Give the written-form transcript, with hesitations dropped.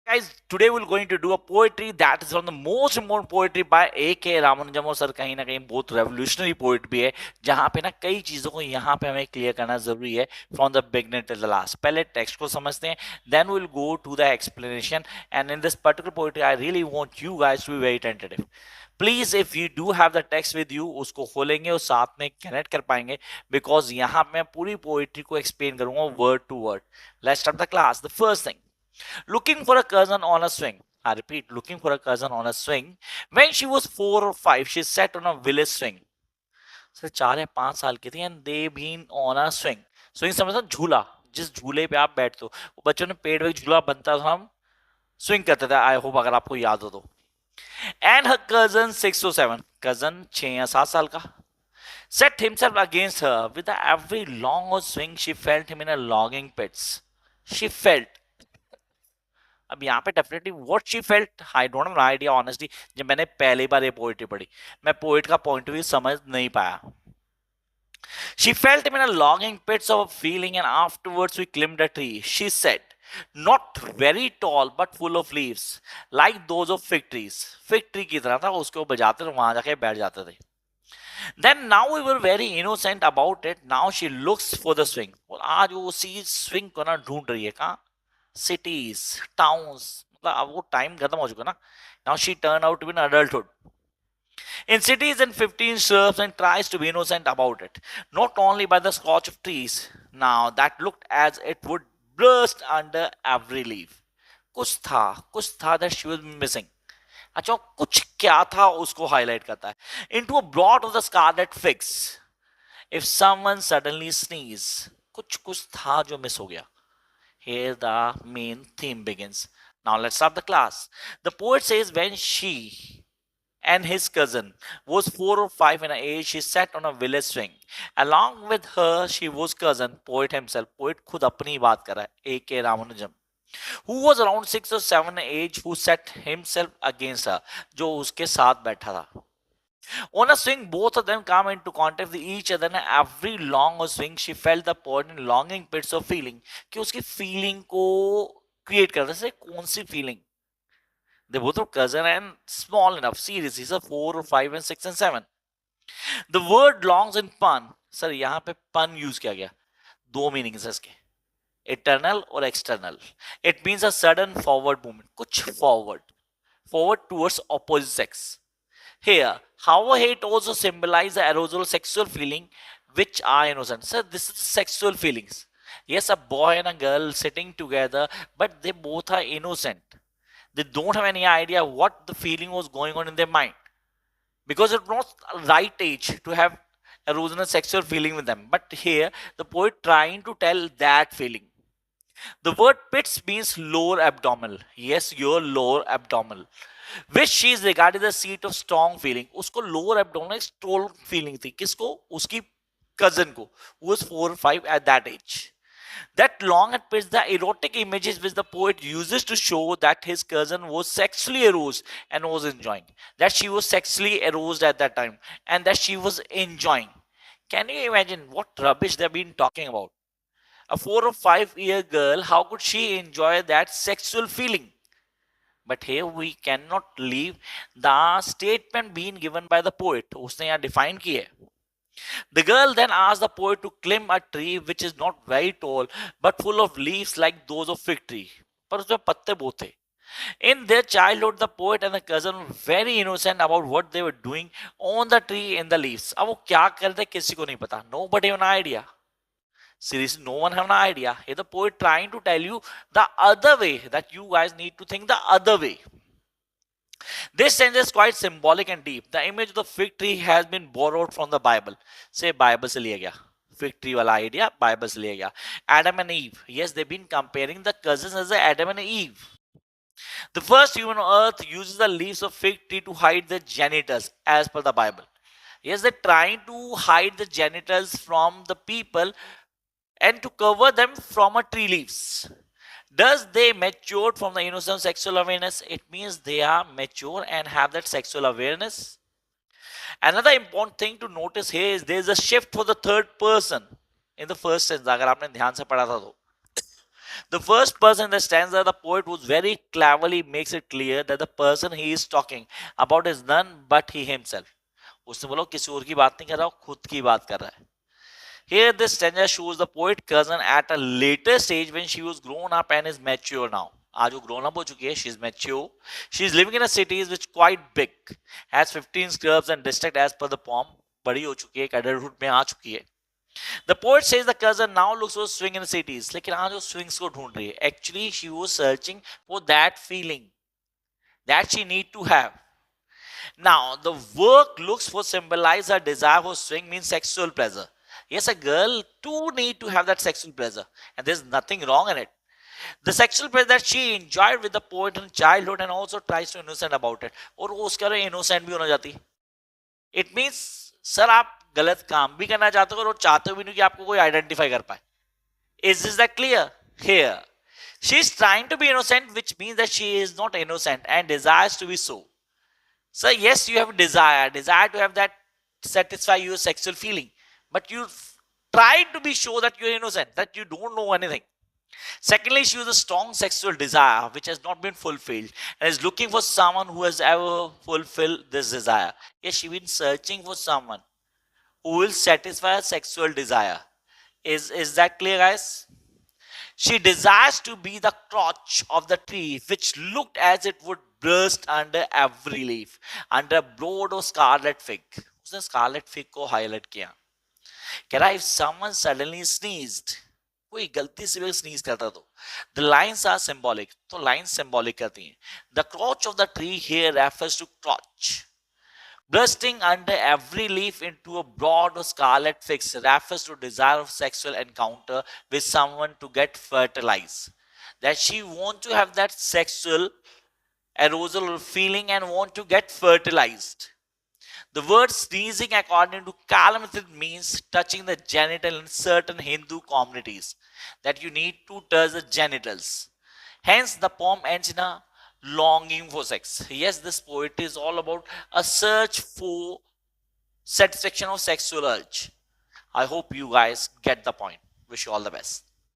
Guys, today we're going to do a poetry that is one of the most important poetry by A.K. Ramanujan और sir कहीं ना कहीं बहुत revolutionary poet भी है जहां पे ना कई चीजों को यहाँ पे हमें क्लियर करना जरूरी है from the beginner till the last. पहले टेक्स्ट को समझते हैं, then will go to the explanation. And in this particular poetry I really want you guys to be very tentative. Please if you do have the text with you उसको खोलेंगे और साथ में connect कर पाएंगे बिकॉज यहाँ मैं पूरी पोइट्री को एक्सप्लेन करूंगा word to word. Let's start the class. The first thing, looking for a cousin on a swing. I repeat, looking for a cousin on a swing. When she was 4 or 5, she sat on a village swing. Sir 4 या 5 साल की थी and they been on a swing. Swing समझता झूला, जिस झूले पे आप बैठते हो. बच्चों ने पेड़ पे झूला बनता था, हम स्विंग करते थे. आई होप अगर आपको याद हो तो. And her cousin 6 or 7, cousin 6 या 7 साल का, set himself against her with every long or swing she felt him in a longing pits. She felt. अब यहाँ पे definitely what she felt I don't have idea honestly. जब मैंने पहली बार ये पोएट्री पढ़ी मैं पोएट का पॉइंट ऑफ व्यू समझ नहीं पाया. She felt him in a longing pits of feeling and afterwards we climbed a tree. She said, not very tall but full of leaves like those of fig trees. Fig tree की तरह था, उसको बजाते थे, वहां जाके बैठ जाते थे. Then now we were very innocent about it. Now she looks for the swing. और आज वो उसी swing को ना ढूंढ रही है. कहाँ? Cities, towns. मतलब अब वो टाइम खत्म हो चुका ना. Now she turned out to be an adulthood. In cities and 15 serves and tries to be innocent about it. Not only by the scorch of trees, now that looked as it would burst under every leaf. कुछ था that she was missing. अच्छा कुछ क्या था उसको highlight करता है. Into a blot of the scarlet figs. If someone suddenly sneeze. कुछ था जो मिस हो गया. Here the main theme begins. Now let's start the class. The poet says when she and his cousin was 4 or 5 in age, she sat on a village swing. Along with her, she was cousin, poet himself. Poet खुद अपनी बात कर रहा है, A.K. Ramanujan, who was around 6 or 7 age, who set himself against her, जो उसके साथ बैठा था. On a swing, both of them come into contact with each other, and every long swing, she felt the poet in longing pits of feeling. कि उसकी feeling को create करता है. कौन सी feeling? They both are cousin and small enough. Series, these are 4 or 5 and 6 and 7. The word longs in pun. Sir यहाँ पे pun use किया गया. दो meanings है इसके. Eternal और external. It means a sudden forward movement. कुछ forward. Forward towards opposite sex. Here, however, it also symbolizes the arousal sexual feeling which are innocent. Sir, this is sexual feelings. Yes, a boy and a girl sitting together, but they both are innocent. They don't have any idea what the feeling was going on in their mind. Because it's not right age to have arousal and sexual feeling with them. But here, the poet trying to tell that feeling. The word pits means lower abdominal. Yes, your lower abdominal. Which she is regarded the seat of strong feeling. उसको lower abdominal strong feeling थी. किसको? उसकी cousin को. Who was 4 or 5 at that age. That long at pits, the erotic images which the poet uses to show that his cousin was sexually aroused and was enjoying. That she was sexually aroused at that time and that she was enjoying. Can you imagine what rubbish they've been talking about? A 4 or 5 year girl, how could she enjoy that sexual feeling? But here we cannot leave the statement being given by the poet. उसने यहाँ define की है. The girl then asked the poet to climb a tree which is not very tall but full of leaves like those of fig tree. पर उसमें पत्ते बहुत थे. In their childhood, the poet and the cousin were very innocent about what they were doing on the tree in the leaves. अब वो क्या करते किसी को नहीं पता. Nobody have an idea. Seriously, no one have an idea. Here the poet trying to tell you the other way, that you guys need to think the other way. This sentence is quite symbolic and deep. The image of the fig tree has been borrowed from the Bible. Say Bible से लिया गया. Fig tree वाला idea Bible से लिया गया. Adam and Eve. Yes, they've been comparing the cousins as Adam and Eve. The first human on earth uses the leaves of fig tree to hide their genitals as per the Bible. Yes, they're trying to hide the genitals from the people and to cover them from a tree leaves. Does they matured from the innocent sexual awareness? It means they are mature and have that sexual awareness. Another important thing to notice here is there is a shift for the third person in the first sense. अगर आपने ध्यान से पढ़ा था तो The first person in the stanza, the poet who very cleverly makes it clear that the person he is talking about is none but he himself. उसने बोला किसी और की बात नहीं कर रहा, खुद की बात कर रहा है. Here this stanza shows the poet cousin at a later stage when she was grown up and is mature now. आज वो grown up हो चुकी है, she is mature. She is living in a city which is quite big, has 15 scrubs and district as per the poem. बड़ी हो चुकी है, एक adulthood में आ चुकी है. The poet says the cousin now looks for swing in the cities. लेकिन आज वो swings को ढूंढ रही है. Actually, she was searching for that feeling that she need to have. Now, the work looks for symbolize her desire for swing means sexual pleasure. Yes, a girl too need to have that sexual pleasure, and there's nothing wrong in it. The sexual pleasure that she enjoyed with the poet in childhood and also tries to innocent about it. और वो उसके बारे innocent भी होना चाहती है. It means sir आप गलत काम भी करना चाहते हो और चाहते हो भी नहीं कि आपको कोई आइडेंटिफाई कर पाए. Is this that clear? Here, she is trying to be innocent, which means that she is not innocent and desires to be so. So yes, you have desire to have that satisfy your sexual feeling, but you try to be sure that you're innocent, that you don't know anything. Secondly, she has a strong sexual desire which has not been fulfilled and is looking for someone who has ever fulfilled this desire. Yes, she's been searching for someone who will satisfy her sexual desire. Is that clear, guys? She desires to be the crotch of the tree, which looked as it would burst under every leaf, under a broad or scarlet fig. उसने scarlet fig को highlight किया. कह रहा if someone suddenly sneezed, कोई गलती से भी sneeze करता तो the lines are symbolic. तो lines symbolic करती हैं. The crotch of the tree here refers to crotch. Bursting under every leaf into a broad or scarlet fig refers to desire of sexual encounter with someone to get fertilized. That she want to have that sexual arousal feeling and want to get fertilized. The word sneezing, according to Kalamithid, means touching the genital in certain Hindu communities. That you need to touch the genitals. Hence, the poem ends in a longing for sex. Yes, this poetry is all about a search for satisfaction of sexual urge. I hope you guys get the point. Wish you all the best.